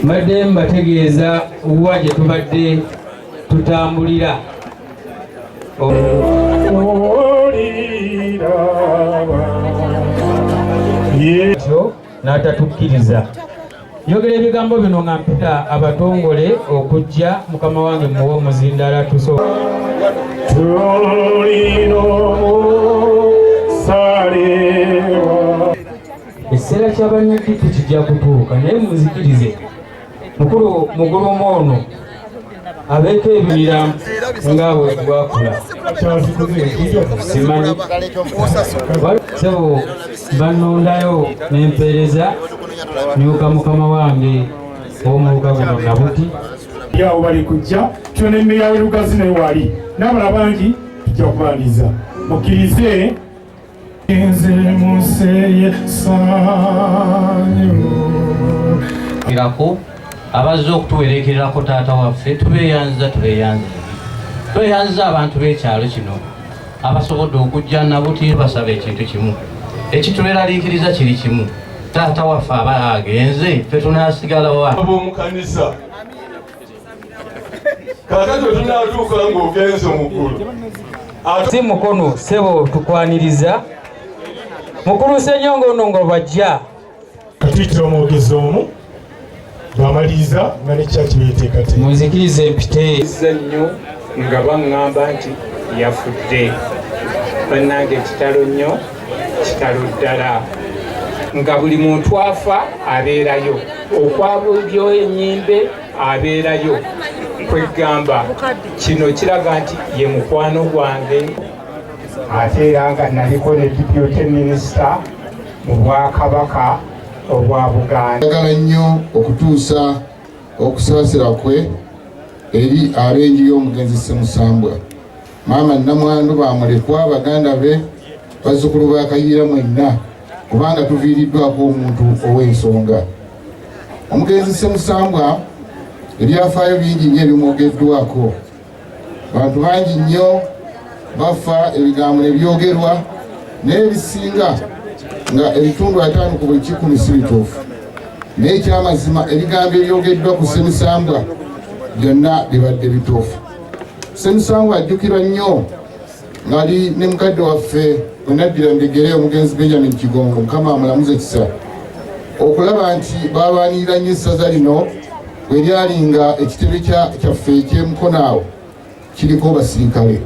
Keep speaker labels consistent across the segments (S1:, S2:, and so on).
S1: mbadde mbategeeza wa gye tubadde tutambulira n'atatukkiriza. Njogera ebigambo bino nga mpita abatongole okujja mukama wange muwe omuzindaala tuso ekiseera ky'abanyagiti kijja kutuuka naye muzikirize mukulu mugulumu ono abeeko ebibira nga bwe gwakula simanyi sebo bannondayo n'empeereza nyuka mukama wange ow'omuluka guno Nabuti
S2: yawo bali kujja kyona emmere yawe lugazi naye wali n'abala bangi tujja kubaliriza mukkirize nze museye sanyu
S3: irako abazze okutuwerekererako taata waffe tubeeyanza abantu b'ekyalo kino abasobodde okujja Nabuti basaba ekintu kimu ekituleraliikiriza kiri kimu taata waffe aba agenze ffe tunaasigala wa
S4: ab'omukanisa kakati wetunaatuuka ng'ogenze mukulu
S1: si mukono sebo tukwaniriza mukulu Ssenyonga ono nga bajja
S2: katuyitira omwogezi omu bw'amaliriza nga nekyaki beeteekateeka
S1: muzikirize empite
S5: nnyo nga baŋŋamba nti yafudde bannange kitalo nnyo kitalo ddala nga buli muntu afa abeerayo okwabulyo ennyimbe abeerayo kwegamba kino kiraga nti ye mukwano gwange ate era nga naliko ne deputy minisita mu bwakabaka obwa Buganda.
S6: Njagala nnyo okutuusa okusabasira kwe eri ab'enju y'omugenzi Ssemusambwa. Maama Namwandu bamulekwa baganda be bazzukulu ba Kayiira mwenna kubanga tuviiriddwako omuntu ow'ensonga. Omugenzi Ssemusambwa ebyafaayo bingi nnyo ebimwogeddwako. Bantu bangi nnyo bafa ebigambo ne byogerwa naye ebisinga nga ebitundu 5 ku buli 10 si bituufu. Naye ekyamazima ebigambo ebyogeddwa ku Ssemusambwa byonna bibadde bituufu. Ssemusambwa ajjukirwa nnyo ng'ali ne mukadde waffe bwe naddira Ndegere omugenzi Benjamin Kigongo Mukama amulamuze kisa okulaba nti balwanirira nnyo essaza lino bwe lyali nga ekitebe kyaffe eky'emukono awo kiriko basirikale.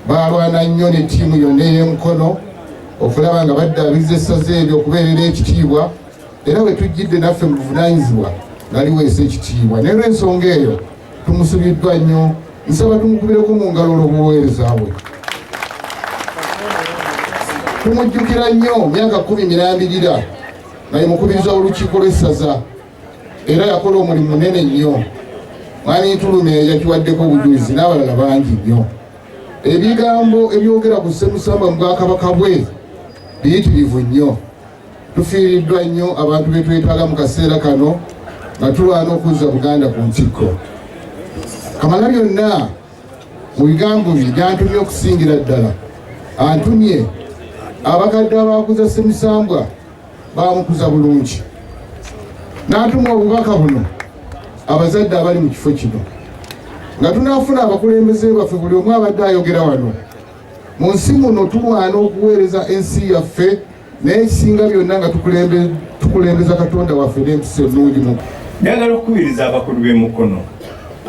S6: Balwana nnyo ne ttiimu yonna ey'emukono okulaba nga baddaabiriza essaza eryo okubeerera ekitiibwa era bwe tujjidde naffe mu buvunaanyizibwa nga liweesa ekitiibwa. Naye lw'ensonga eyo tumusubiddwa nnyo, nsaba tumukubireko mu ngalo olw'obuweereza bwe. Tumujjukira nnyo myaka 10 mirambirira nga ye mukubiriza w'olukiiko lw'essaza era yakola omulimu munene nnyo. Mwami Ntulume yakiwaddeko obujulizi n'abalala bangi nnyo. Ebigambo ebyogera ku Ssemusambwa mu bwakabaka bwe biyitirivu nnyo. Tufiiriddwa nnyo abantu be twetaaga mu kaseera kano nga tulwana okuzza Buganda ku ntikko. Kamalabyonna mu bigambo bye gyantumye okusingira ddala antumye abakadde abakuza Ssemusambwa bamukuza bulungi. N'atuma obubaka buno abazadde abali mu kifo kino nga tunaafuna abakulembeze baffe buli omu abadde ayogera wano. Mu nsi muno tulwana okuweereza ensi yaffe naye ekisinga byonna nga tukulembeza Katonda waffe n'empisa ennungi mu.
S7: Njagala okukubiriza abakulu b'emukono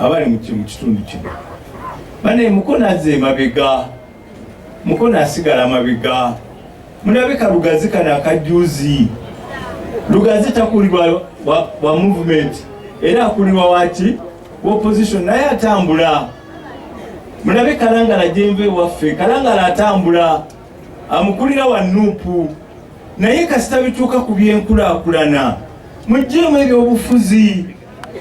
S7: abali mu kitundu kino. Bane mukono azze mabega, mukono asigala mabega. Mulabika Lugazi kana akajuzi. Lugazi takulirwa wa movement era akulirwa waki opposition naye atambula. Mulabe Kalangala Jembe waffe, Kalangala atambula amukulira wa Nuupu naye kasita bituuka ku byenkulaakulana mujjeemu ebyobufuzi.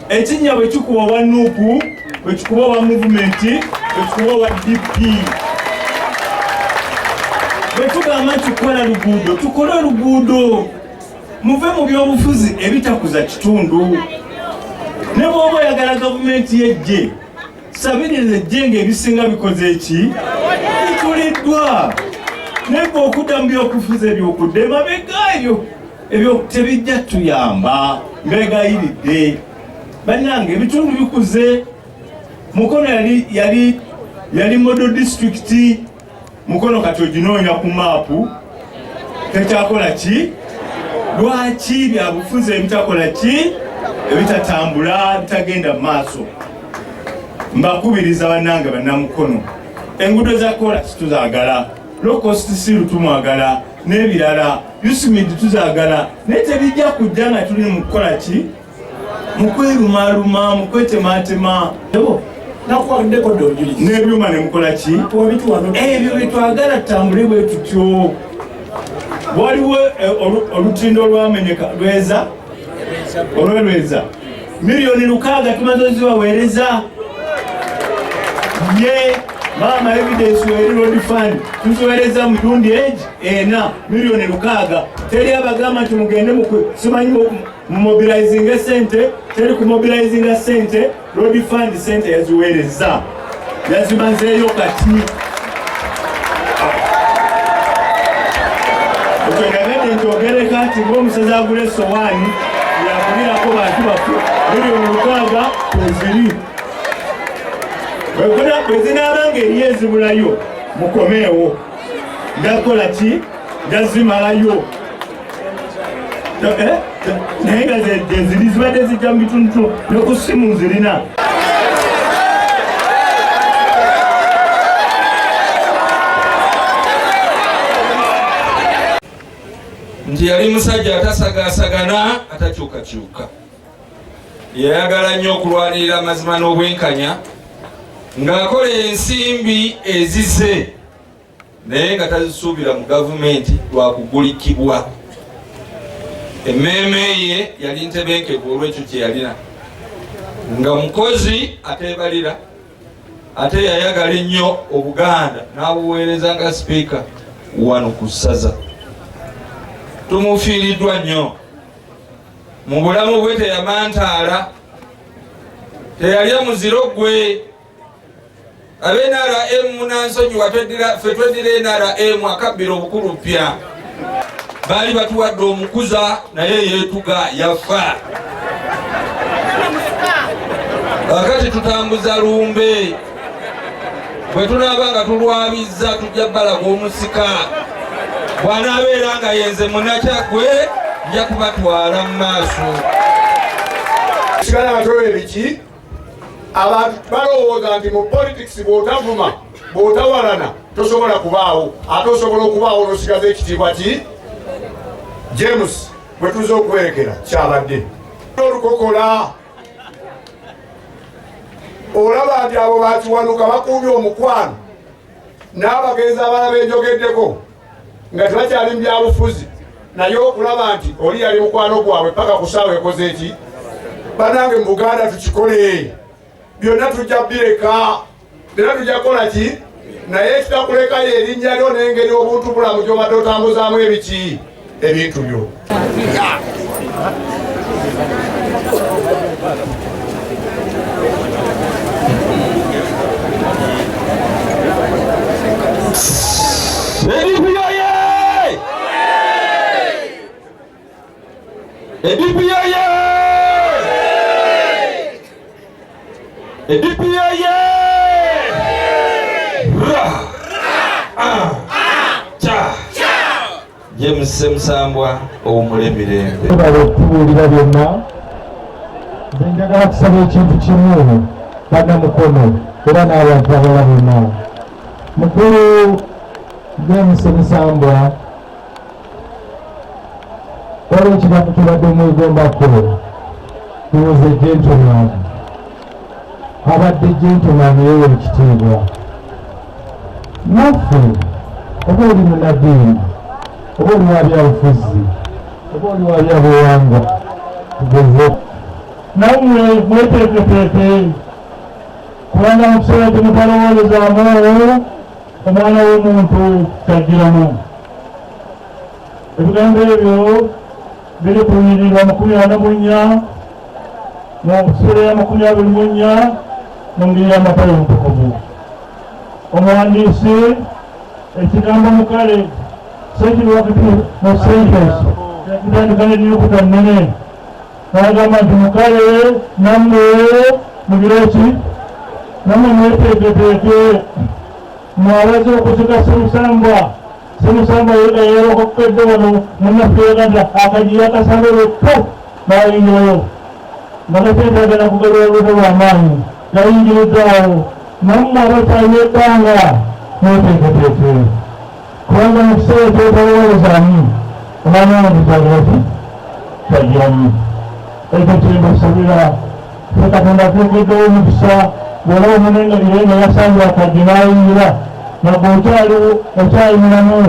S7: Ekinnya bwe kikuba wa Nuupu, bwe kikuba wa movement, bwe kikuba wa DP. Bwe tugamba nti tukola luguudo, tukole oluguudo. Muve mu byobufuzi ebitakuza kitundu. Ne bw'oba oyagala gavumenti yejje sabiriza ejje ng'ebisinga bikoze eki bituliddwa. Naye okudda mu byokufuzi ebyokudde mabega ebyo tebijja tuyamba. Mbegayiridde bannange ebitundu bikuze. Mukono yali model district. Mukono kati oginoonya ku maapu tekyakola ki? Lwaki byabufuzi ebitakola ki? Ebitatambula, bitagenda mu maaso. Mbakubiriza bannange bannamukono, enguudo za kolas tuzaagala, low cost siru tumwagala, n'ebirala yusimidi tuzaagala, naye tebijja kujja nga tuli mu kukola ki? Mu kwerumaaluma, mu kwetemaatema. N'ebyuma ne mukola ki? Ebyo byetwagala tutambule bwe tutyo. Waliwo olutindo olwamenyeka lweza olwelweza milioni 600 tumaze ozibaweereza. Ye mama evidence weri road fund tuziweereza mu mirundi ena milioni 600. Teri abagamba nti mugende simanyi mobilizing sente, teri ku mobilizing sente. Road fund sente yaziweereza, yazimazeeyo kati. Okwegabedde nti ogereka nti ng'omusaza agula essowaani yakubirako bantu baffe milioni 600 kweziri. Bwezinaabanga eriyo ezibulayo mukomeewo. Ndakola ki? Ndazimalayo. Naye nga ziri zibadde zijja mu bitundu ne ku ssimu nzirina.
S4: Nti yali musajja atasagaasagana, atakyukakyuka. Yayagala nnyo okulwanirira amazima n'obwenkanya, ng'akola ensimbi ezize, naye nga tazisuubira mu gavumenti lwakugulikibwa. Emmeeme ye yali ntebenkevu olw'ekyo kye yalina. Nga mukozi ateebalira, ate yayagala ennyo Obuganda n'abuweereza nga sipiika wano ku ssaza. Tumufiiriddwa nnyo. Mu bulamu bwe teyamantaala, teyalya muziro gwe. Abe-NRM munansonyiwa ffe tweddira NRM akabbira obukulu ppya. Baali batuwadde omukuza naye yeetuga yafa. Kakati tutambuza lumbe. Bwe tunaaba nga tulwabizza tujja bbalaga omusika. Bw'anaabeera nga yenze munakyagwe nja kubatwala mu maaso.
S8: Sigala batowe biki? Abantu balowooza nti mu politics bw'otavuma, bw'otawalana tosobola kubaawo. Ate osobola okubaawo n'osigaza ekitiibwa ki? James, bwe tuze okuwerekera kyabadde. Olukokola olaba nti abo bakiwanuka bakuumye omukwano n'abagenzi abalala benjogeddeko nga tebakyali mu byabufuzi, naye okulaba nti oli yali mukwano gwabwe paka ku ssaawa ekoze eki. Bannange mu Buganda tukikole, byonna tujja bireka, era tujja kukola ki? Naye ekitakulekayo erinnya lyo n'engeri obuntu bulamu gy'obadde otambuzaamu ebiki ebintu byo.
S4: James Ssemusambwa ow'omulembe.
S2: Okubuulira byonna, nze njagala kusaba ekintu kimu bannamukono era n'abantu abalala bonna. Mukulu James Ssemusambwa waliwo ekigambo tubadde mwegombako. He was a gentleman. Abadde gentleman yewe ekitiibwa. Naffe oba oli munaddiini, oba oli wa byabufuzi, oba oli wa byabuwangwa, tugeze nammwe mweteeketeeke, kubanga mu kiseera kye mutalowoolezamu omwana w'omuntu kyajjiramu. Ebigambo ebyo biri ku nnyiriri 44 mu ssura ya 24 mu ngeri y'amatayo omutukuvu. Omuwandiisi ekigambo mukale sekiri wakati mu sentence kitandika n'ennyukuta nnene
S9: n'agamba nti mukale nammwe mugire ki nammwe mweteeketeeke mwabaze okutuka Ssemusambwa. Ssemusambwa yeerokokedde wano munnaffe yaganda akajiya kasalolekko n'ayingirayo nga gateetagana kugalwa olubuto lw'amaanyi yayingiriddaawo. Nammwe abatali ebbanga mweteeketeeke kubanga mu kiseera ekyotalowolezaamu omwana wange kyagiraki kyajjamu. Ekyo kyembasabira fe Katonda ateekeddewo omukisa bw'oba omunengalire nga yasangira akajje n'ayingira nagwe okyali mulamu.